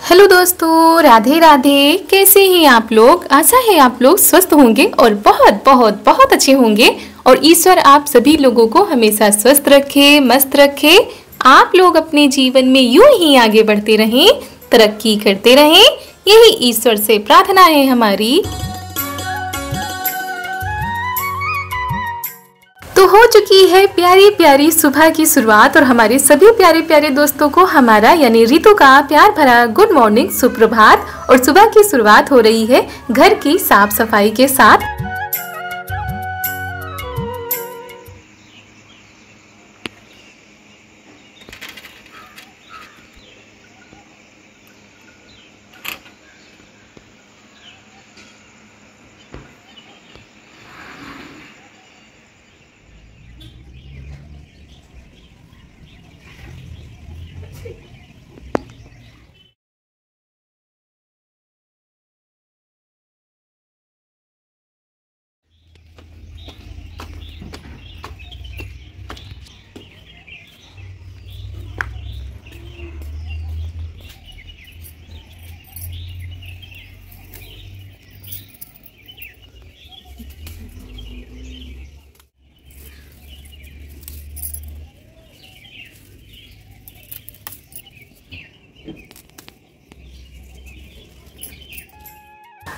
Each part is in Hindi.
हेलो दोस्तों, राधे राधे। कैसे हैं आप लोग? आशा है आप लोग स्वस्थ होंगे और बहुत बहुत बहुत अच्छे होंगे। और ईश्वर आप सभी लोगों को हमेशा स्वस्थ रखे, मस्त रखे। आप लोग अपने जीवन में यूं ही आगे बढ़ते रहें, तरक्की करते रहें, यही ईश्वर से प्रार्थना है हमारी। तो हो चुकी है प्यारी प्यारी सुबह की शुरुआत और हमारे सभी प्यारे प्यारे दोस्तों को हमारा यानी रितु का प्यार भरा गुड मॉर्निंग, सुप्रभात। और सुबह की शुरुआत हो रही है घर की साफ सफाई के साथ।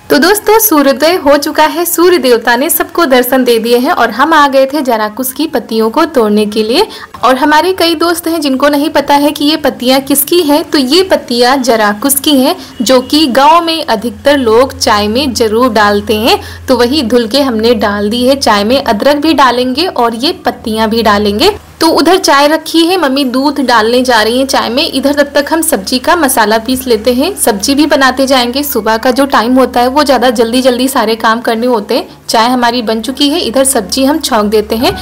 तो दोस्तों, सूर्योदय हो चुका है। सूर्य देवता ने सबको दर्शन दे दिए हैं और हम आ गए थे जराकुश की पत्तियों को तोड़ने के लिए। और हमारे कई दोस्त हैं जिनको नहीं पता है कि ये पत्तियां किसकी हैं। तो ये पत्तियां जराकुश की हैं, जो कि गांव में अधिकतर लोग चाय में जरूर डालते हैं। तो वही धुल के हमने डाल दी है। चाय में अदरक भी डालेंगे और ये पत्तियां भी डालेंगे। तो उधर चाय रखी है, मम्मी दूध डालने जा रही हैं चाय में। इधर तब तक हम सब्जी का मसाला पीस लेते हैं, सब्जी भी बनाते जाएंगे। सुबह का जो टाइम होता है वो ज़्यादा जल्दी जल्दी सारे काम करने होते हैं। चाय हमारी बन चुकी है, इधर सब्जी हम छौंक देते हैं।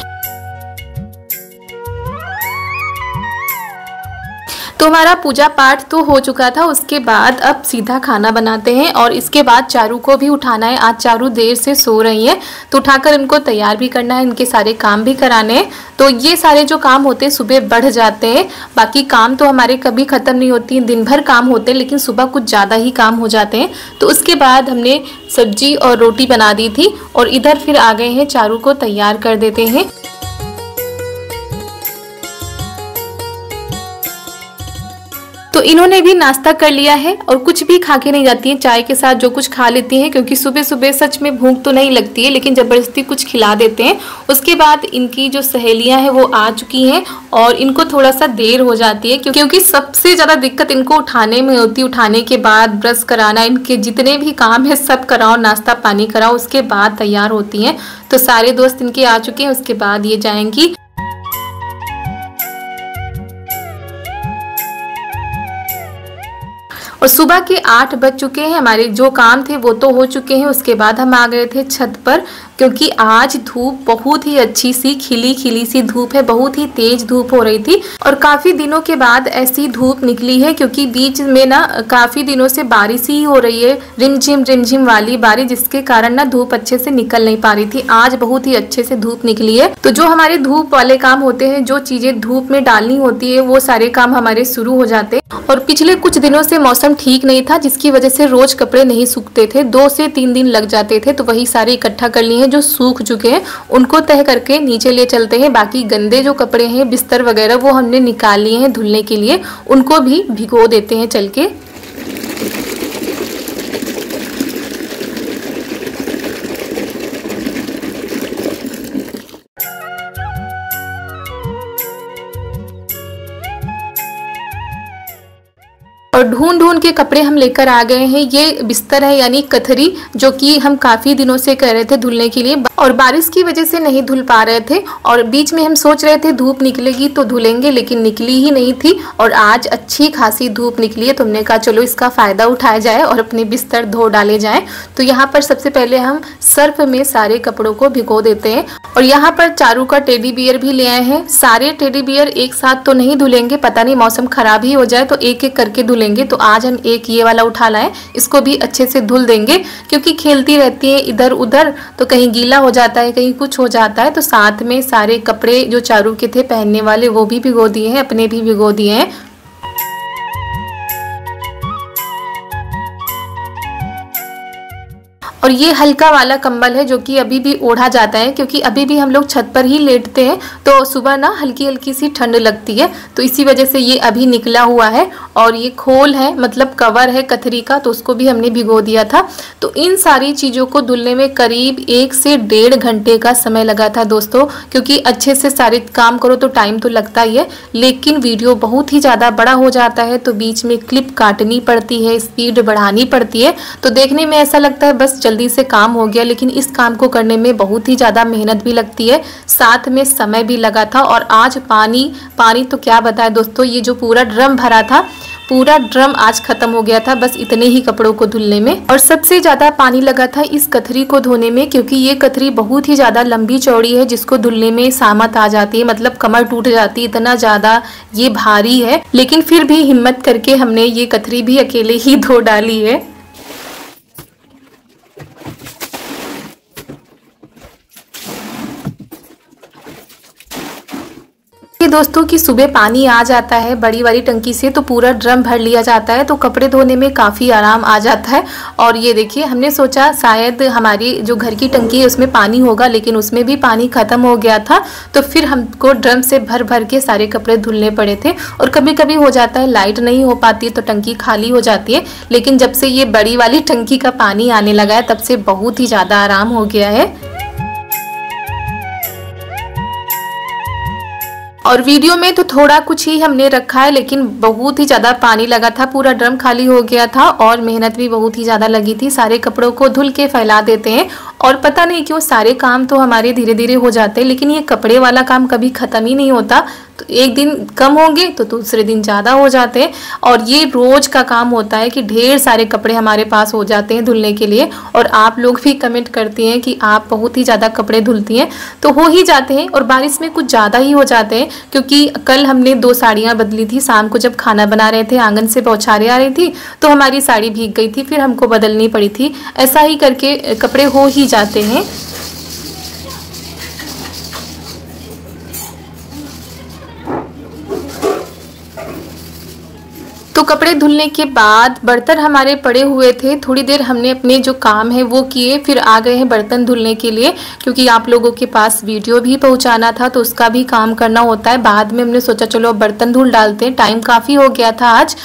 तो हमारा पूजा पाठ तो हो चुका था। उसके बाद अब सीधा खाना बनाते हैं और इसके बाद चारू को भी उठाना है। आज चारू देर से सो रही है, तो उठाकर इनको तैयार भी करना है, इनके सारे काम भी कराने हैं। तो ये सारे जो काम होते हैं सुबह बढ़ जाते हैं। बाकी काम तो हमारे कभी ख़त्म नहीं होती, दिन भर काम होते हैं, लेकिन सुबह कुछ ज़्यादा ही काम हो जाते हैं। तो उसके बाद हमने सब्जी और रोटी बना दी थी और इधर फिर आ गए हैं चारू को तैयार कर देते हैं। तो इन्होंने भी नाश्ता कर लिया है और कुछ भी खा के नहीं जाती हैं, चाय के साथ जो कुछ खा लेती हैं, क्योंकि सुबह सुबह सच में भूख तो नहीं लगती है, लेकिन ज़बरदस्ती कुछ खिला देते हैं। उसके बाद इनकी जो सहेलियां हैं वो आ चुकी हैं और इनको थोड़ा सा देर हो जाती है, क्योंकि सबसे ज़्यादा दिक्कत इनको उठाने में होती है। उठाने के बाद ब्रश कराना, इनके जितने भी काम है सब कराओ, नाश्ता पानी कराओ, उसके बाद तैयार होती हैं। तो सारे दोस्त इनके आ चुके हैं, उसके बाद ये जाएंगी। और सुबह के 8 बज चुके हैं। हमारे जो काम थे वो तो हो चुके हैं। उसके बाद हम आ गए थे छत पर, क्योंकि आज धूप बहुत ही अच्छी सी खिली खिली सी धूप है, बहुत ही तेज धूप हो रही थी। और काफ़ी दिनों के बाद ऐसी धूप निकली है, क्योंकि बीच में ना काफ़ी दिनों से बारिश ही हो रही है, रिमझिम वाली बारिश, जिसके कारण ना धूप अच्छे से निकल नहीं पा रही थी। आज बहुत ही अच्छे से धूप निकली है। तो जो हमारे धूप वाले काम होते हैं, जो चीज़ें धूप में डालनी होती है, वो सारे काम हमारे शुरू हो जाते हैं। और पिछले कुछ दिनों से मौसम ठीक नहीं था, जिसकी वजह से रोज कपड़े नहीं सूखते थे, 2 से 3 दिन लग जाते थे। तो वही सारे इकट्ठा कर लिए हैं, जो सूख चुके हैं उनको तह करके नीचे ले चलते हैं। बाकी गंदे जो कपड़े हैं, बिस्तर वगैरह, वो हमने निकाल लिए हैं धुलने के लिए, उनको भी भिगो देते हैं चल के। और ढूंढ ढूंढ के कपड़े हम लेकर आ गए हैं। ये बिस्तर है यानी कथरी, जो कि हम काफ़ी दिनों से कह रहे थे धुलने के लिए, और बारिश की वजह से नहीं धुल पा रहे थे। और बीच में हम सोच रहे थे धूप निकलेगी तो धुलेंगे, लेकिन निकली ही नहीं थी। और आज अच्छी खासी धूप निकली है, तो हमने कहा चलो इसका फ़ायदा उठाया जाए और अपने बिस्तर धो डाले जाएँ। तो यहाँ पर सबसे पहले हम सर्फ में सारे कपड़ों को भिगो देते हैं। और यहाँ पर चारू का टेडी बियर भी ले आए हैं। सारे टेडी बियर एक साथ तो नहीं धुलेंगे, पता नहीं मौसम खराब ही हो जाए तो एक एक करके धुलेंगे। तो आज हम एक ये वाला उठा लाए, इसको भी अच्छे से धुल देंगे, क्योंकि खेलती रहती है इधर उधर, तो कहीं गीला हो जाता है, कहीं कुछ हो जाता है। तो साथ में सारे कपड़े जो चारू के थे पहनने वाले वो भी भिगो दिए हैं, अपने भी भिगो दिए हैं। और ये हल्का वाला कंबल है जो कि अभी भी ओढ़ा जाता है, क्योंकि अभी भी हम लोग छत पर ही लेटते हैं तो सुबह ना हल्की हल्की सी ठंड लगती है, तो इसी वजह से ये अभी निकला हुआ है। और ये खोल है, मतलब कवर है कथरी का, तो उसको भी हमने भिगो दिया था। तो इन सारी चीज़ों को धुलने में करीब 1 से 1.5 घंटे का समय लगा था दोस्तों, क्योंकि अच्छे से सारे काम करो तो टाइम तो लगता ही है, लेकिन वीडियो बहुत ही ज़्यादा बड़ा हो जाता है तो बीच में क्लिप काटनी पड़ती है, स्पीड बढ़ानी पड़ती है, तो देखने में ऐसा लगता है बस जल्दी से काम हो गया, लेकिन इस काम को करने में बहुत ही ज़्यादा मेहनत भी लगती है, साथ में समय भी लगा था। और आज पानी तो क्या बताएं दोस्तों, ये जो पूरा ड्रम भरा था, पूरा ड्रम आज खत्म हो गया था बस इतने ही कपड़ों को धुलने में। और सबसे ज़्यादा पानी लगा था इस कथरी को धोने में, क्योंकि ये कथरी बहुत ही ज़्यादा लंबी चौड़ी है, जिसको धुलने में सामत आ जाती है, मतलब कमर टूट जाती है, इतना ज़्यादा ये भारी है। लेकिन फिर भी हिम्मत करके हमने ये कथरी भी अकेले ही धो डाली है। दोस्तों कि सुबह पानी आ जाता है बड़ी वाली टंकी से तो पूरा ड्रम भर लिया जाता है, तो कपड़े धोने में काफ़ी आराम आ जाता है। और ये देखिए, हमने सोचा शायद हमारी जो घर की टंकी है उसमें पानी होगा, लेकिन उसमें भी पानी ख़त्म हो गया था, तो फिर हमको ड्रम से भर भर के सारे कपड़े धुलने पड़े थे। और कभी कभी हो जाता है लाइट नहीं हो पाती है तो टंकी खाली हो जाती है, लेकिन जब से ये बड़ी वाली टंकी का पानी आने लगा है तब से बहुत ही ज़्यादा आराम हो गया है। और वीडियो में तो थोड़ा कुछ ही हमने रखा है, लेकिन बहुत ही ज़्यादा पानी लगा था, पूरा ड्रम खाली हो गया था और मेहनत भी बहुत ही ज़्यादा लगी थी। सारे कपड़ों को धुल के फैला देते हैं और पता नहीं क्यों सारे काम तो हमारे धीरे धीरे हो जाते हैं, लेकिन ये कपड़े वाला काम कभी ख़त्म ही नहीं होता। तो एक दिन कम होंगे तो दूसरे दिन ज़्यादा हो जाते हैं, और ये रोज़ का काम होता है कि ढेर सारे कपड़े हमारे पास हो जाते हैं धुलने के लिए। और आप लोग भी कमेंट करती हैं कि आप बहुत ही ज़्यादा कपड़े धुलती हैं, तो हो ही जाते हैं। और बारिश में कुछ ज़्यादा ही हो जाते हैं, क्योंकि कल हमने 2 साड़ियाँ बदली थी, शाम को जब खाना बना रहे थे आंगन से बौछारें आ रही थी तो हमारी साड़ी भीग गई थी, फिर हमको बदलनी पड़ी थी। ऐसा ही करके कपड़े हो ही जाते हैं। तो कपड़े धुलने के बाद बर्तन हमारे पड़े हुए थे, थोड़ी देर हमने अपने जो काम है वो किए, फिर आ गए हैं बर्तन धुलने के लिए, क्योंकि आप लोगों के पास वीडियो भी पहुंचाना था तो उसका भी काम करना होता है। बाद में हमने सोचा चलो अब बर्तन धुल डालते हैं, टाइम काफ़ी हो गया था आज।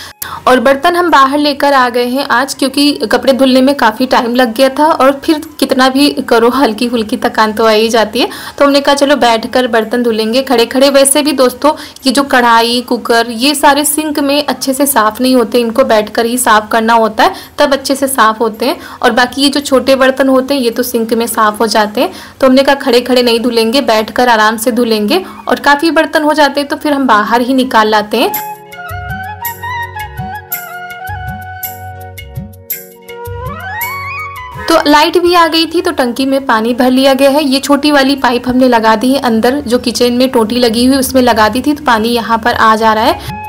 और बर्तन हम बाहर लेकर आ गए हैं आज, क्योंकि कपड़े धुलने में काफ़ी टाइम लग गया था और फिर कितना भी करो हल्की फुल्की थकान तो आ ही जाती है, तो हमने कहा चलो बैठकर बर्तन धुलेंगे खड़े खड़े। वैसे भी दोस्तों ये जो कढ़ाई कुकर ये सारे सिंक में अच्छे से साफ़ नहीं होते, इनको बैठकर ही साफ़ करना होता है तब अच्छे से साफ़ होते हैं। और बाकी ये जो छोटे बर्तन होते हैं ये तो सिंक में साफ़ हो जाते हैं, तो हमने कहा खड़े खड़े नहीं धुलेंगे, बैठकर आराम से धुलेंगे। और काफ़ी बर्तन हो जाते हैं तो फिर हम बाहर ही निकाल लाते हैं। तो लाइट भी आ गई थी तो टंकी में पानी भर लिया गया है। ये छोटी वाली पाइप हमने लगा दी है अंदर, जो किचन में टोटी लगी हुई उसमें लगा दी थी, तो पानी यहाँ पर आ जा रहा है।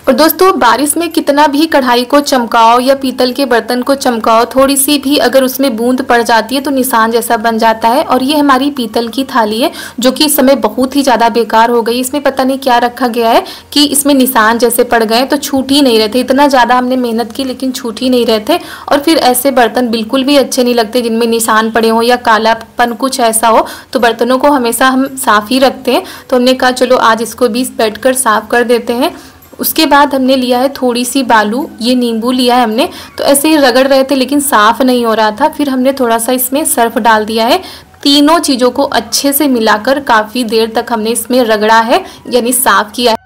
और दोस्तों बारिश में कितना भी कढ़ाई को चमकाओ या पीतल के बर्तन को चमकाओ, थोड़ी सी भी अगर उसमें बूंद पड़ जाती है तो निशान जैसा बन जाता है। और ये हमारी पीतल की थाली है जो कि इस समय बहुत ही ज़्यादा बेकार हो गई। इसमें पता नहीं क्या रखा गया है कि इसमें निशान जैसे पड़ गए, तो छूट ही नहीं रहते। इतना ज़्यादा हमने मेहनत की लेकिन छूट ही नहीं रहते। और फिर ऐसे बर्तन बिल्कुल भी अच्छे नहीं लगते जिनमें निशान पड़े हों या कालापन कुछ ऐसा हो, तो बर्तनों को हमेशा हम साफ़ ही रखते हैं। तो हमने कहा चलो आज इसको भी बैठकर साफ़ कर देते हैं। उसके बाद हमने लिया है थोड़ी सी बालू, ये नींबू लिया है हमने, तो ऐसे ही रगड़ रहे थे लेकिन साफ़ नहीं हो रहा था। फिर हमने थोड़ा सा इसमें सर्फ डाल दिया है। तीनों चीज़ों को अच्छे से मिलाकर काफ़ी देर तक हमने इसमें रगड़ा है, यानी साफ़ किया है।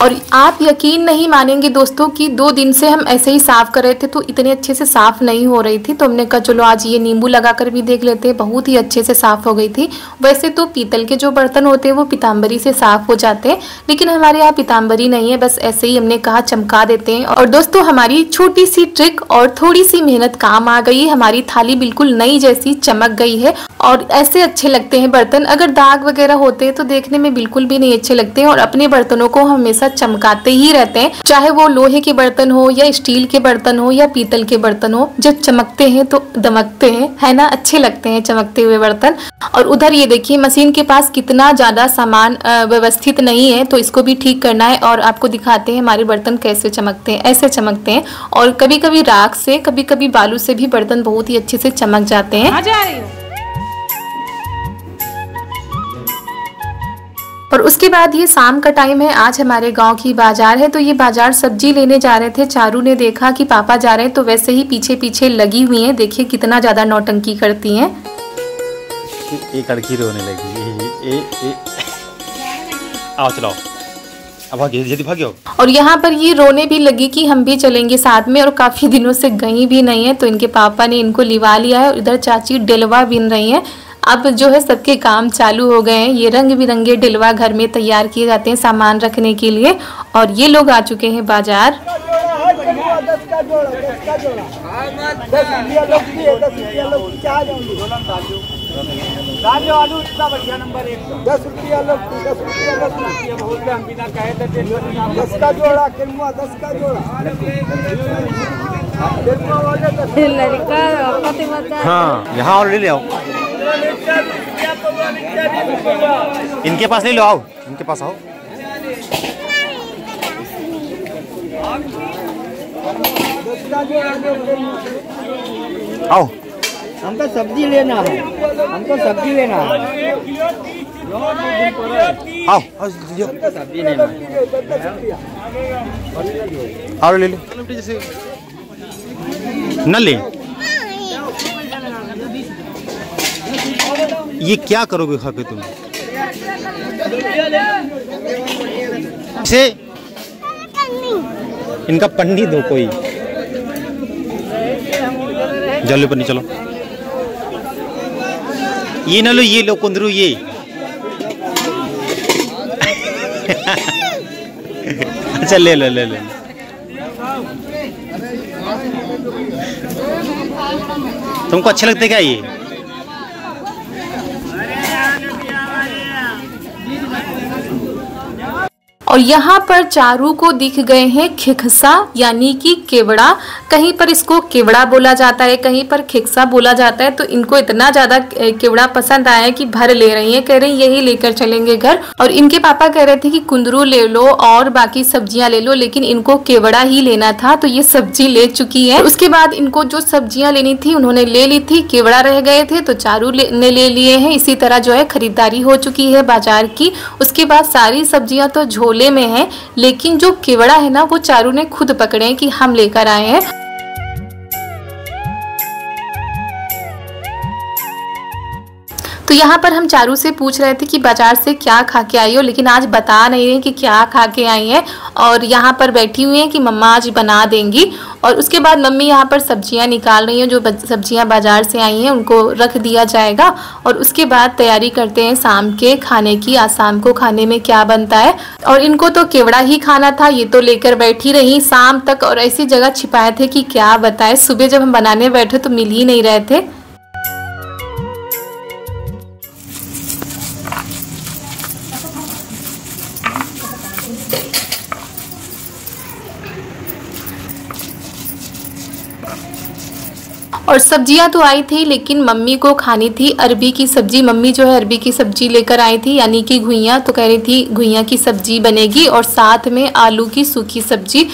और आप यकीन नहीं मानेंगे दोस्तों कि 2 दिन से हम ऐसे ही साफ़ कर रहे थे तो इतने अच्छे से साफ़ नहीं हो रही थी। तो हमने कहा चलो आज ये नींबू लगाकर भी देख लेते हैं, बहुत ही अच्छे से साफ़ हो गई थी। वैसे तो पीतल के जो बर्तन होते हैं वो पीताम्बरी से साफ़ हो जाते हैं, लेकिन हमारे यहाँ पीताम्बरी नहीं है, बस ऐसे ही हमने कहा चमका देते हैं। और दोस्तों हमारी छोटी सी ट्रिक और थोड़ी सी मेहनत काम आ गई, हमारी थाली बिल्कुल नई जैसी चमक गई है। और ऐसे अच्छे लगते हैं बर्तन। अगर दाग वगैरह होते हैं तो देखने में बिल्कुल भी नहीं अच्छे लगते हैं, और अपने बर्तनों को हमेशा चमकाते ही रहते हैं, चाहे वो लोहे के बर्तन हो या स्टील के बर्तन हो या पीतल के बर्तन हो। जब चमकते हैं तो दमकते हैं, है ना, अच्छे लगते हैं चमकते हुए बर्तन। और उधर ये देखिए मशीन के पास कितना ज्यादा सामान व्यवस्थित नहीं है, तो इसको भी ठीक करना है। और आपको दिखाते हैं हमारे बर्तन कैसे चमकते हैं, ऐसे चमकते हैं। और कभी कभी राख से, कभी कभी बालू से भी बर्तन बहुत ही अच्छे से चमक जाते हैं। और उसके बाद ये शाम का टाइम है, आज हमारे गांव की बाजार है, तो ये बाजार सब्जी लेने जा रहे थे। चारू ने देखा कि पापा जा रहे हैं तो वैसे ही पीछे पीछे लगी हुई हैं। देखिए कितना ज्यादा नौटंकी करती हैं। एक लड़की रोने लगी। आओ चलो, अब भागियो, जल्दी भागियो। और यहाँ पर ये रोने भी लगी कि हम भी चलेंगे साथ में, और काफी दिनों से गई भी नहीं है, तो इनके पापा ने इनको लिवा लिया है। और इधर चाची डिलवा बिन रही हैं। अब जो है सबके काम चालू हो गए हैं। ये रंग बिरंगे डिलवा घर में तैयार किए जाते हैं सामान रखने के लिए। और ये लोग आ चुके हैं बाजार। हाँ यहाँ और ले आओ, इनके पास ले लो, आओ इनके पास आओ। आओ, हमको सब्जी लेना है, हमको सब्जी लेना है। आओ सब्जी लेना है। आओ ले लो, न ले। ये क्या करोगे खा के तुम? से इनका पन्नी दो कोई, जल्दी पन्नी चलो। ये ना लो, ये लो कुंदरू, ये अच्छा ले लो ले लो। तुमको अच्छा लगता है क्या ये? और यहाँ पर चारू को दिख गए हैं खिकसा यानी कि केवड़ा। कहीं पर इसको केवड़ा बोला जाता है, कहीं पर खिकसा बोला जाता है। तो इनको इतना ज्यादा केवड़ा पसंद आया है कि भर ले रही हैं, कह रही यही लेकर चलेंगे घर। और इनके पापा कह रहे थे कि कुंदरू ले लो और बाकी सब्जियां ले लो, लेकिन इनको केवड़ा ही लेना था, तो ये सब्जी ले चुकी है। उसके बाद इनको जो सब्जियां लेनी थी उन्होंने ले ली थी, केवड़ा रह गए थे तो चारू ने ले लिए हैं। इसी तरह जो है खरीदारी हो चुकी है बाजार की। उसके बाद सारी सब्जियां तो झोले में है, लेकिन जो केवड़ा है ना वो चारू ने खुद पकड़े हैं कि हम लेकर आए हैं। तो यहाँ पर हम चारू से पूछ रहे थे कि बाजार से क्या खा के आई हो, लेकिन आज बता नहीं रही कि क्या खा के आई है। और यहाँ पर बैठी हुई हैं कि मम्मा आज बना देंगी। और उसके बाद मम्मी यहाँ पर सब्जियाँ निकाल रही हैं, जो सब्जियाँ बाजार से आई हैं उनको रख दिया जाएगा। और उसके बाद तैयारी करते हैं शाम के खाने की। आज शाम को खाने में क्या बनता है। और इनको तो केवड़ा ही खाना था, ये तो लेकर बैठी रही शाम तक, और ऐसी जगह छिपाए थे कि क्या बताए। सुबह जब हम बनाने बैठे तो मिल ही नहीं रहे थे। और सब्जियां तो आई थी, लेकिन मम्मी को खानी थी अरबी की सब्जी। मम्मी जो है अरबी की सब्जी लेकर आई थी, यानी कि घुइयां। तो कह रही थी घुइयां की सब्जी बनेगी और साथ में आलू की सूखी सब्जी,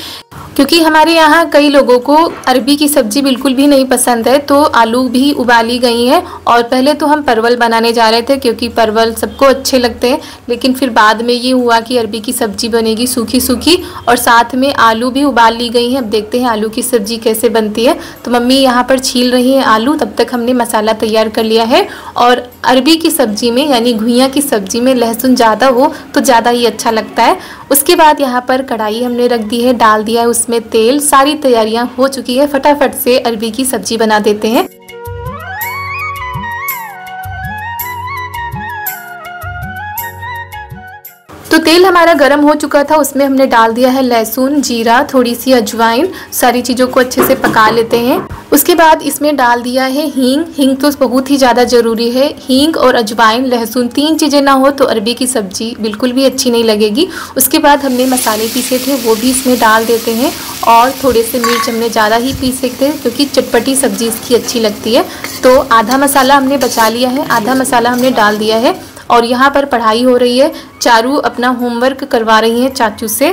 क्योंकि हमारे यहाँ कई लोगों को अरबी की सब्जी बिल्कुल भी नहीं पसंद है। तो आलू भी उबाली गई हैं। और पहले तो हम परवल बनाने जा रहे थे, क्योंकि परवल सबको अच्छे लगते हैं, लेकिन फिर बाद में ये हुआ कि अरबी की सब्जी बनेगी सूखी सूखी, और साथ में आलू भी उबाल ली गई हैं। अब देखते हैं आलू की सब्जी कैसे बनती है। तो मम्मी यहाँ पर छील रही है आलू, तब तक हमने मसाला तैयार कर लिया है। और अरबी की सब्जी में यानी घुइयां की सब्जी में लहसुन ज़्यादा हो तो ज़्यादा ही अच्छा लगता है। उसके बाद यहाँ पर कढ़ाई हमने रख दी है, डाल दिया है उसमें तेल। सारी तैयारियां हो चुकी है, फटाफट से अरबी की सब्जी बना देते हैं। तो तेल हमारा गर्म हो चुका था, उसमें हमने डाल दिया है लहसुन, जीरा, थोड़ी सी अजवाइन। सारी चीज़ों को अच्छे से पका लेते हैं। उसके बाद इसमें डाल दिया है हींग। हींग तो बहुत ही ज़्यादा ज़रूरी है। हींग और अजवाइन, लहसुन, 3 चीज़ें ना हो तो अरबी की सब्ज़ी बिल्कुल भी अच्छी नहीं लगेगी। उसके बाद हमने मसाले पीसे थे वो भी इसमें डाल देते हैं और थोड़े से मिर्च हमने ज़्यादा ही पीसे थे क्योंकि चटपटी सब्ज़ी इसकी अच्छी लगती है। तो आधा मसाला हमने बचा लिया है, आधा मसाला हमने डाल दिया है। और यहाँ पर पढ़ाई हो रही है, चारू अपना होमवर्क करवा रही हैं चाचू से।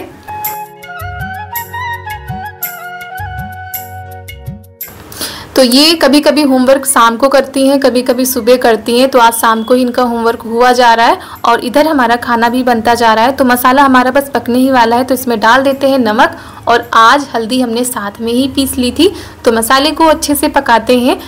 तो ये कभी कभी होमवर्क शाम को करती हैं, कभी कभी सुबह करती हैं। तो आज शाम को ही इनका होमवर्क हुआ जा रहा है और इधर हमारा खाना भी बनता जा रहा है। तो मसाला हमारा बस पकने ही वाला है, तो इसमें डाल देते हैं नमक। और आज हल्दी हमने साथ में ही पीस ली थी। तो मसाले को अच्छे से पकाते हैं।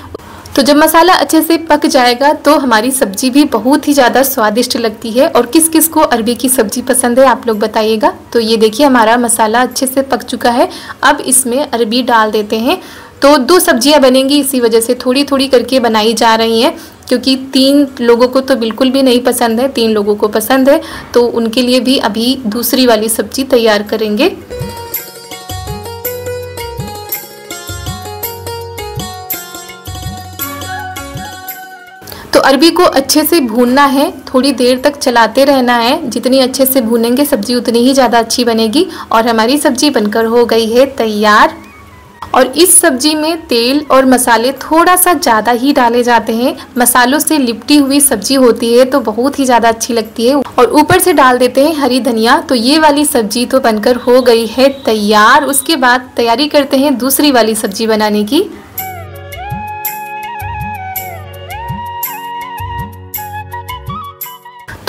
तो जब मसाला अच्छे से पक जाएगा तो हमारी सब्जी भी बहुत ही ज़्यादा स्वादिष्ट लगती है। और किस किस को अरबी की सब्जी पसंद है आप लोग बताइएगा। तो ये देखिए हमारा मसाला अच्छे से पक चुका है। अब इसमें अरबी डाल देते हैं। तो 2 सब्जियां बनेंगी, इसी वजह से थोड़ी थोड़ी करके बनाई जा रही हैं क्योंकि 3 लोगों को तो बिल्कुल भी नहीं पसंद है, 3 लोगों को पसंद है। तो उनके लिए भी अभी दूसरी वाली सब्जी तैयार करेंगे। तो अरबी को अच्छे से भूनना है, थोड़ी देर तक चलाते रहना है। जितनी अच्छे से भूनेंगे सब्जी उतनी ही ज़्यादा अच्छी बनेगी। और हमारी सब्जी बनकर हो गई है तैयार। और इस सब्जी में तेल और मसाले थोड़ा सा ज़्यादा ही डाले जाते हैं। मसालों से लिपटी हुई सब्जी होती है तो बहुत ही ज़्यादा अच्छी लगती है। और ऊपर से डाल देते हैं हरी धनिया। तो ये वाली सब्जी तो बनकर हो गई है तैयार। उसके बाद तैयारी करते हैं दूसरी वाली सब्जी बनाने की।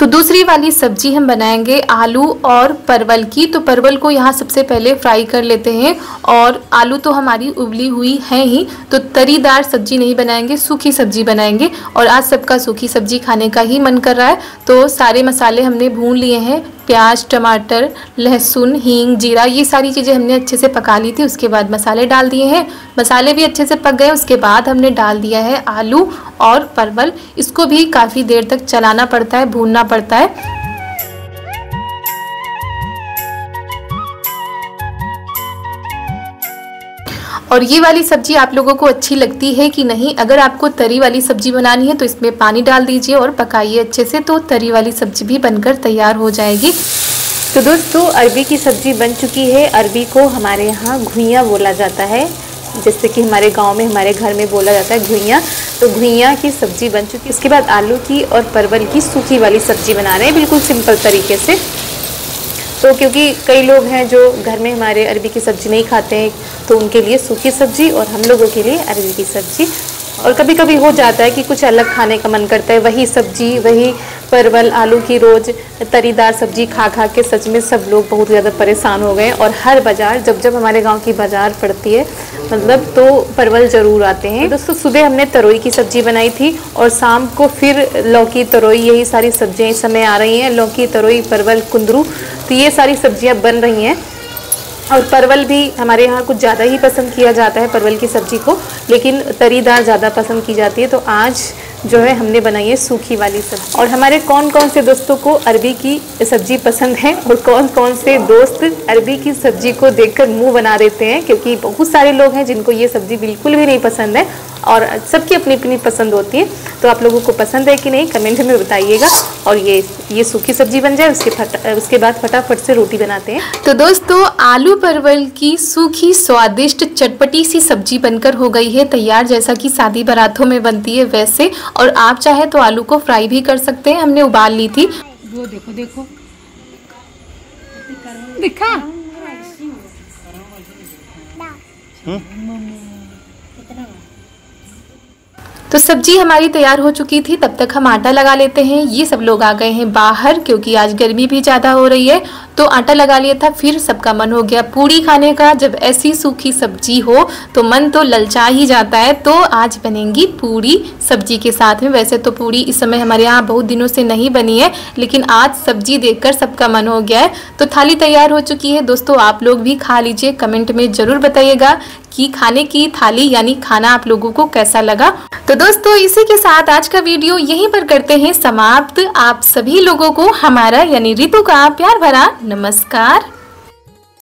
तो दूसरी वाली सब्जी हम बनाएंगे आलू और परवल की। तो परवल को यहाँ सबसे पहले फ्राई कर लेते हैं। और आलू तो हमारी उबली हुई है ही, तो तरीदार सब्जी नहीं बनाएंगे, सूखी सब्जी बनाएंगे। और आज सबका सूखी सब्जी खाने का ही मन कर रहा है। तो सारे मसाले हमने भून लिए हैं, प्याज, टमाटर, लहसुन, हींग, जीरा, ये सारी चीज़ें हमने अच्छे से पका ली थी। उसके बाद मसाले डाल दिए हैं, मसाले भी अच्छे से पक गए। उसके बाद हमने डाल दिया है आलू और परवल। इसको भी काफ़ी देर तक चलाना पड़ता है, भूनना पड़ता है। और ये वाली सब्जी आप लोगों को अच्छी लगती है कि नहीं? अगर आपको तरी वाली सब्जी बनानी है तो इसमें पानी डाल दीजिए और पकाइए अच्छे से, तो तरी वाली सब्जी भी बनकर तैयार हो जाएगी। तो दोस्तों अरबी की सब्जी बन चुकी है। अरबी को हमारे यहाँ घुइयाँ बोला जाता है, जैसे कि हमारे गांव में, हमारे घर में बोला जाता है घुइयाँ। तो घुइयाँ की सब्जी बन चुकी है। इसके बाद आलू की और परवल की सूखी वाली सब्जी बना रहे हैं बिल्कुल सिंपल तरीके से। तो क्योंकि कई लोग हैं जो घर में हमारे अरबी की सब्ज़ी नहीं खाते हैं, तो उनके लिए सूखी सब्ज़ी और हम लोगों के लिए अरबी की सब्ज़ी। और कभी कभी हो जाता है कि कुछ अलग खाने का मन करता है, वही सब्ज़ी, वही परवल आलू की रोज़ तरीदार सब्ज़ी खा खा के सच में सब लोग बहुत ज़्यादा परेशान हो गए। और हर बाज़ार, जब हमारे गांव की बाज़ार पड़ती है मतलब, तो परवल ज़रूर आते हैं। दोस्तों सुबह हमने तरोई की सब्ज़ी बनाई थी और शाम को फिर लौकी, तरोई, यही सारी सब्जियाँ इस समय आ रही हैं। लौकी, तरोई, परवल, कुंदरू, तो ये सारी सब्जियाँ बन रही हैं। और परवल भी हमारे यहाँ कुछ ज़्यादा ही पसंद किया जाता है परवल की सब्ज़ी को, लेकिन तरीदार ज़्यादा पसंद की जाती है। तो आज जो है हमने बनाई है सूखी वाली सब्ज़ी। और हमारे कौन कौन से दोस्तों को अरबी की सब्ज़ी पसंद है और कौन कौन से दोस्त अरबी की सब्ज़ी को देखकर मुंह बना देते हैं, क्योंकि बहुत सारे लोग हैं जिनको ये सब्ज़ी बिल्कुल भी नहीं पसंद है और सबकी अपनी अपनी पसंद होती है। तो आप लोगों को पसंद है कि नहीं कमेंट में बताइएगा। और ये सूखी सब्जी बन जाए उसके बाद फटाफट से रोटी बनाते हैं। तो दोस्तों आलू परवल की सूखी स्वादिष्ट चटपटी सी सब्जी बनकर हो गई है तैयार, जैसा कि शादी बारातों में बनती है वैसे। और आप चाहे तो आलू को फ्राई भी कर सकते हैं, हमने उबाल ली थी। वो देखो देखो दिखा तो सब्जी हमारी तैयार हो चुकी थी, तब तक हम आटा लगा लेते हैं। ये सब लोग आ गए हैं बाहर क्योंकि आज गर्मी भी ज़्यादा हो रही है। तो आटा लगा लिया था। फिर सबका मन हो गया पूड़ी खाने का। जब ऐसी सूखी सब्जी हो तो मन तो ललचा ही जाता है। तो आज बनेंगी पूड़ी सब्जी के साथ में। वैसे तो पूड़ी इस समय हमारे यहाँ बहुत दिनों से नहीं बनी है, लेकिन आज सब्जी देखकर सबका मन हो गया है। तो थाली तैयार हो चुकी है दोस्तों, आप लोग भी खा लीजिए। कमेंट में जरूर बताइएगा कि खाने की थाली यानी खाना आप लोगों को कैसा लगा। तो दोस्तों इसी के साथ आज का वीडियो यहीं पर करते हैं समाप्त। आप सभी लोगों को हमारा यानी रितु का प्यार भरा नमस्कार।